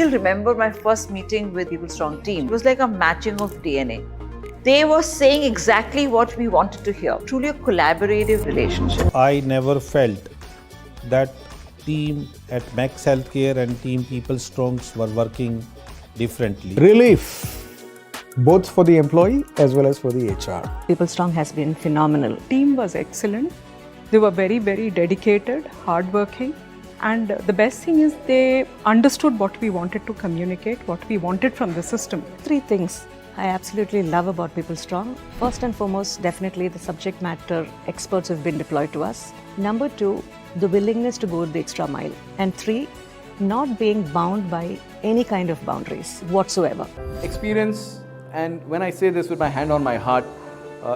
still remember my first meeting with PeopleStrong team. It was like a matching of DNA. They were saying exactly what we wanted to hear. Truly a collaborative relationship. I never felt that team at Max Healthcare and team PeopleStrongs were working differently. Relief, both for the employee as well as for the HR. PeopleStrong has been phenomenal. Team was excellent. They were very, very dedicated, hardworking. And the best thing is they understood what we wanted to communicate, what we wanted from the system. 3 things I absolutely love about PeopleStrong. First and foremost, definitely the subject matter experts have been deployed to us. Number 2, the willingness to go the extra mile. And 3, not being bound by any kind of boundaries whatsoever. Experience, and when I say this with my hand on my heart,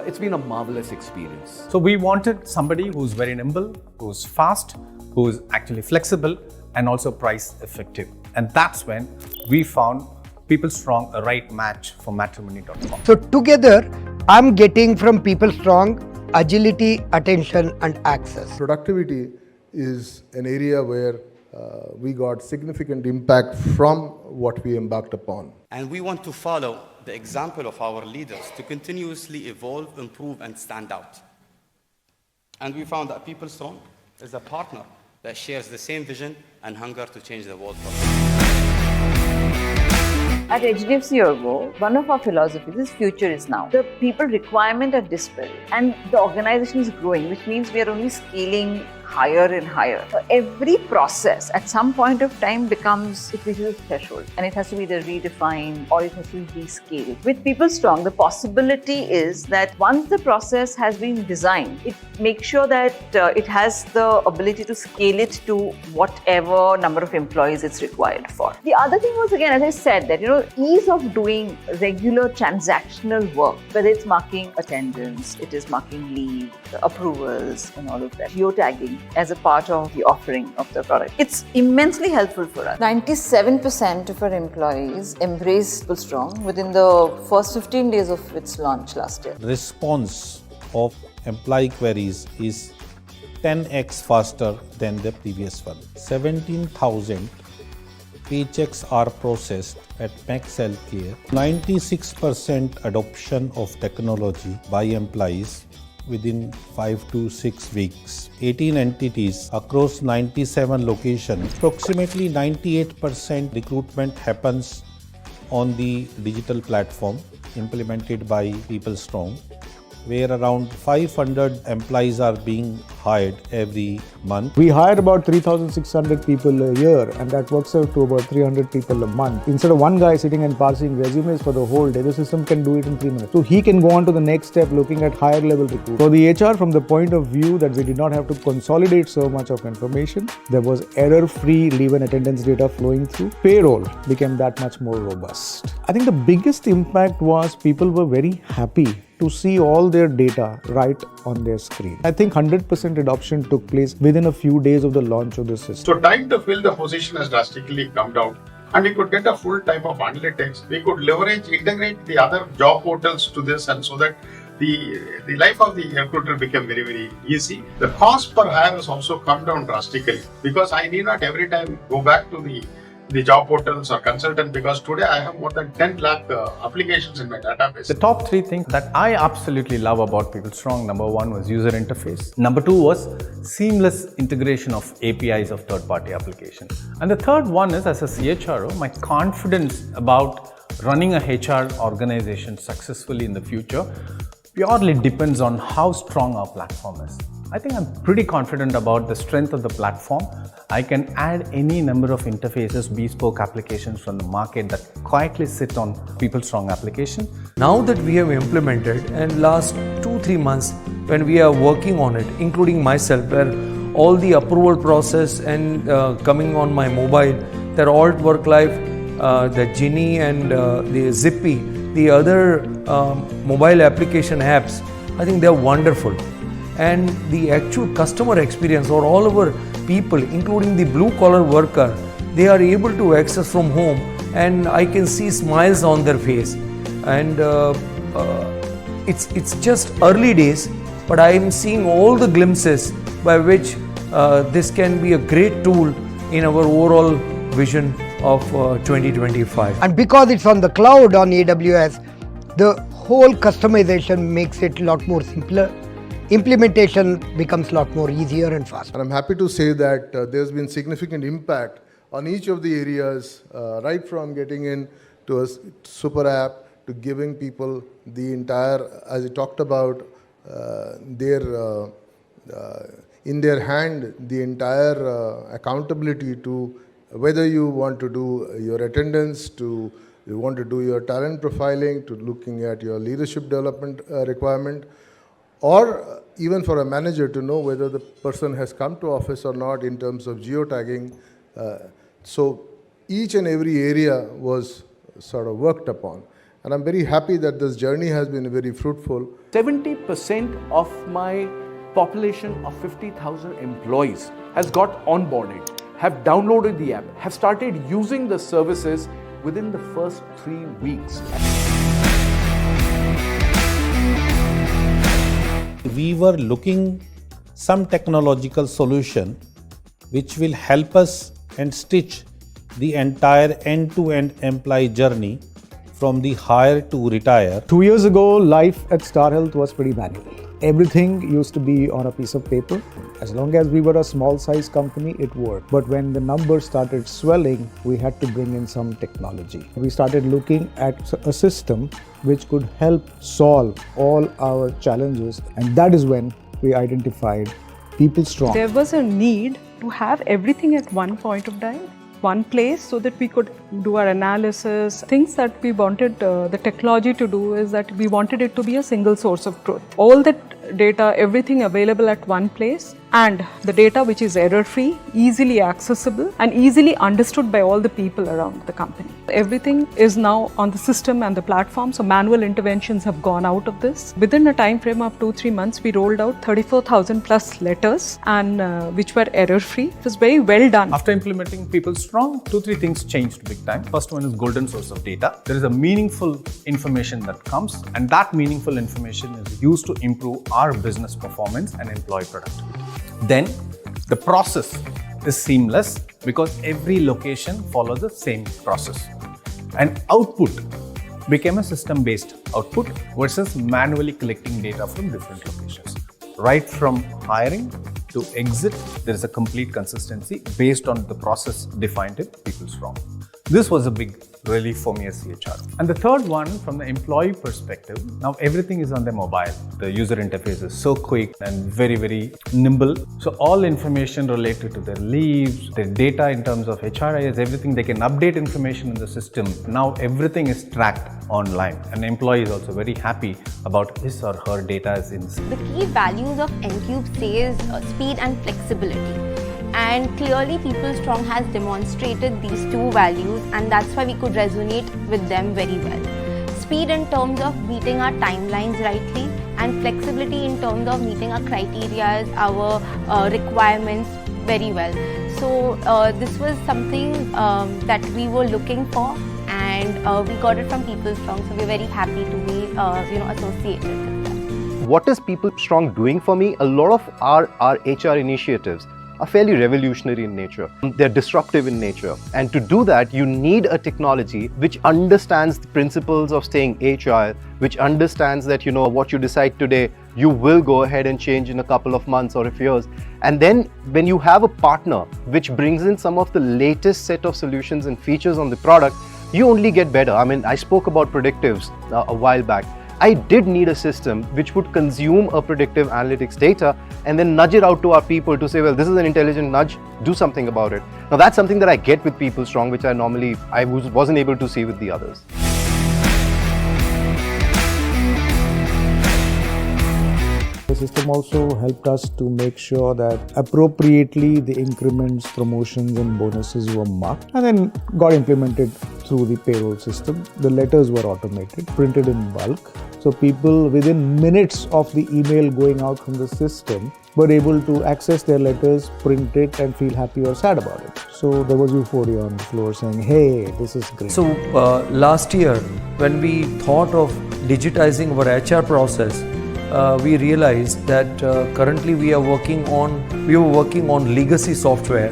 it's been a marvelous experience. So we wanted somebody who's very nimble, who's fast, who's actually flexible, and also price effective. And that's when we found PeopleStrong a right match for matrimony.com. So together, I'm getting from PeopleStrong agility, attention and access. Productivity is an area where we got significant impact from what we embarked upon. And we want to follow the example of our leaders to continuously evolve, improve and stand out. And we found that PeopleStrong is a partner that shares the same vision and hunger to change the world for us. At HDFC Ergo, one of our philosophies is future is now. The people requirement are disparate and the organization is growing, which means we are only scaling higher and higher. So every process at some point of time it reaches a threshold and it has to be either redefined or it has to be rescaled. With PeopleStrong, the possibility is that once the process has been designed, it makes sure that it has the ability to scale it to whatever number of employees it's required for. The other thing was, again, as I said, that ease of doing regular transactional work, whether it's marking attendance, it is marking leave, approvals and all of that, geotagging as a part of the offering of the product. It's immensely helpful for us. 97% of our employees embraced PeopleStrong within the first 15 days of its launch last year. Response of employee queries is 10x faster than the previous one. 17,000 paychecks are processed at Max Healthcare. 96% adoption of technology by employees within 5 to 6 weeks. 18 entities across 97 locations. Approximately 98% recruitment happens on the digital platform implemented by PeopleStrong, where around 500 employees are being hired every month. We hire about 3,600 people a year, and that works out to about 300 people a month. Instead of one guy sitting and parsing resumes for the whole day, the system can do it in 3 minutes. So he can go on to the next step, looking at higher level recruitment. For the HR, from the point of view that we did not have to consolidate so much of information, there was error-free leave and attendance data flowing through. Payroll became that much more robust. I think the biggest impact was people were very happy to see all their data right on their screen. I think 100% adoption took place within a few days of the launch of the system. So time to fill the position has drastically come down, and we could get a full type of analytics. We could integrate the other job portals to this, and so that the life of the recruiter became very, very easy. The cost per hire has also come down drastically because I need not every time go back to the job portals or consultant, because today I have more than 10 lakh applications in my database. The top 3 things that I absolutely love about PeopleStrong, number 1 was user interface. Number 2 was seamless integration of APIs of third-party applications. And the third one is, as a CHRO, my confidence about running a HR organization successfully in the future purely depends on how strong our platform is. I think I'm pretty confident about the strength of the platform. I can add any number of interfaces, bespoke applications from the market that quietly sit on PeopleStrong application. Now that we have implemented, and last 2-3 months when we are working on it, including myself, where all the approval process and coming on my mobile, their Alt Work Life, the Genie and the Zippy, the other mobile application apps, I think they are wonderful. And the actual customer experience, or all of our people, including the blue collar worker, they are able to access from home, and I can see smiles on their face. And it's just early days, but I am seeing all the glimpses by which this can be a great tool in our overall vision of 2025. And because it's on the cloud on AWS, the whole customization makes it a lot more simpler. Implementation becomes a lot more easier and faster. And I'm happy to say that there's been significant impact on each of the areas, right from getting in to a super app to giving people the entire, as I talked about, in their hand, the entire accountability to whether you want to do your attendance, to you want to do your talent profiling, to looking at your leadership development requirement, or even for a manager to know whether the person has come to office or not in terms of geotagging. So each and every area was sort of worked upon. And I'm very happy that this journey has been very fruitful. 70% of my population of 50,000 employees has got onboarded, have downloaded the app, have started using the services within the first 3 weeks. We were looking some technological solution which will help us and stitch the entire end-to-end employee journey from the hire to retire. 2 years ago, life at Star Health was pretty manual. Everything used to be on a piece of paper. As long as we were a small size company, it worked. But when the numbers started swelling, we had to bring in some technology. We started looking at a system which could help solve all our challenges. And that is when we identified PeopleStrong. There was a need to have everything at one point of time, one place, so that we could do our analysis. Things that we wanted the technology to do is that we wanted it to be a single source of truth. All that data, everything available at one place, and the data which is error-free, easily accessible and easily understood by all the people around the company. Everything is now on the system and the platform, so manual interventions have gone out of this. Within a time frame of 2-3 months, we rolled out 34,000 plus letters, and which were error-free. It was very well done. After implementing PeopleStrong, 2-3 things changed big time. First one is golden source of data. There is a meaningful information that comes, and that meaningful information is used to improve our business performance and employee productivity. Then the process is seamless because every location follows the same process. And output became a system-based output versus manually collecting data from different locations. Right from hiring to exit, there is a complete consistency based on the process defined in PeopleStrong. This was a big relief for me as CHR. And the third one, from the employee perspective, now everything is on their mobile. The user interface is so quick and very, very nimble. So all information related to their leaves, their data in terms of HRIS, everything, they can update information in the system. Now everything is tracked online. An employee is also very happy about his or her data is in. The key values of N-Cube says speed and flexibility. And clearly PeopleStrong has demonstrated these two values, and that's why we could resonate with them very well. Speed in terms of meeting our timelines rightly, and flexibility in terms of meeting our criteria, our requirements very well. So this was something that we were looking for, and we got it from PeopleStrong, so we're very happy to be associated with them. What is PeopleStrong doing for me? A lot of our HR initiatives are fairly revolutionary in nature. They're disruptive in nature. And to do that, you need a technology which understands the principles of staying agile, which understands that, what you decide today, you will go ahead and change in a couple of months or a few years. And then when you have a partner which brings in some of the latest set of solutions and features on the product, you only get better. I spoke about predictives a while back. I did need a system which would consume a predictive analytics data and then nudge it out to our people to say, well, this is an intelligent nudge, do something about it. Now that's something that I get with PeopleStrong, which I wasn't able to see with the others. The system also helped us to make sure that appropriately the increments, promotions and bonuses were marked and then got implemented through the payroll system. The letters were automated, printed in bulk. So people within minutes of the email going out from the system were able to access their letters, print it and feel happy or sad about it. So there was euphoria on the floor saying, hey, this is great. So last year, when we thought of digitizing our HR process, we realized that currently we were working on legacy software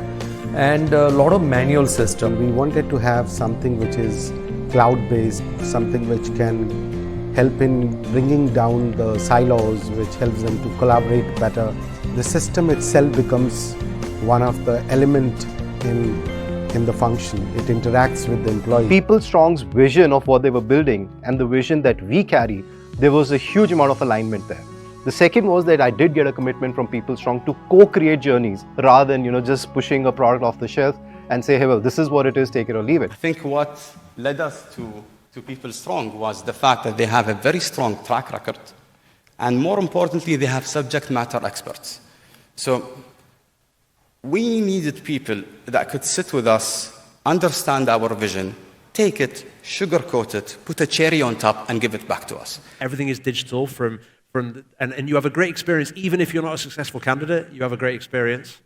and a lot of manual system. We wanted to have something which is cloud-based, something which can help in bringing down the silos, which helps them to collaborate better. The system itself becomes one of the element in the function. It interacts with the employee. PeopleStrong's vision of what they were building and the vision that we carry, there was a huge amount of alignment there. The second was that I did get a commitment from PeopleStrong to co-create journeys rather than just pushing a product off the shelf and say, hey, well, this is what it is, take it or leave it. I think what led us to PeopleStrong was the fact that they have a very strong track record, and more importantly, they have subject matter experts. So we needed people that could sit with us, understand our vision, take it, sugarcoat it, put a cherry on top, and give it back to us. Everything is digital and you have a great experience. Even if you're not a successful candidate, you have a great experience.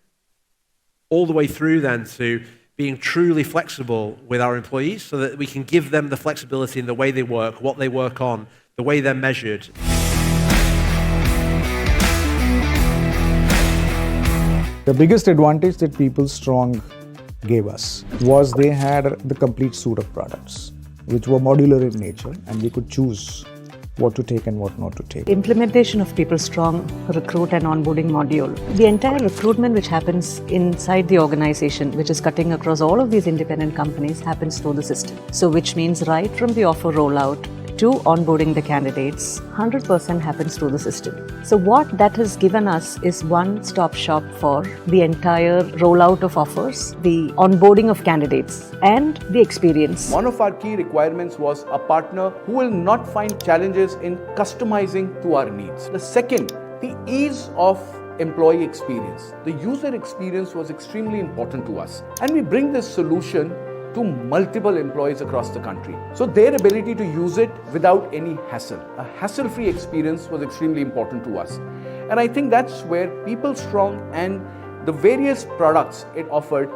All the way through then to being truly flexible with our employees so that we can give them the flexibility in the way they work, what they work on, the way they're measured. The biggest advantage that PeopleStrong gave us was they had the complete suite of products, which were modular in nature, and we could choose what to take and what not to take. Implementation of PeopleStrong recruit and onboarding module. The entire recruitment which happens inside the organization, which is cutting across all of these independent companies, happens through the system. So which means right from the offer rollout to onboarding the candidates, 100% happens through the system. So what that has given us is one-stop shop for the entire rollout of offers, the onboarding of candidates, and the experience. One of our key requirements was a partner who will not find challenges in customizing to our needs. The second, the ease of employee experience. The user experience was extremely important to us, and we bring this solution to multiple employees across the country. So their ability to use it without any hassle. A hassle-free experience was extremely important to us. And I think that's where PeopleStrong and the various products it offered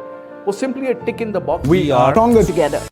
was simply a tick in the box. We are stronger together.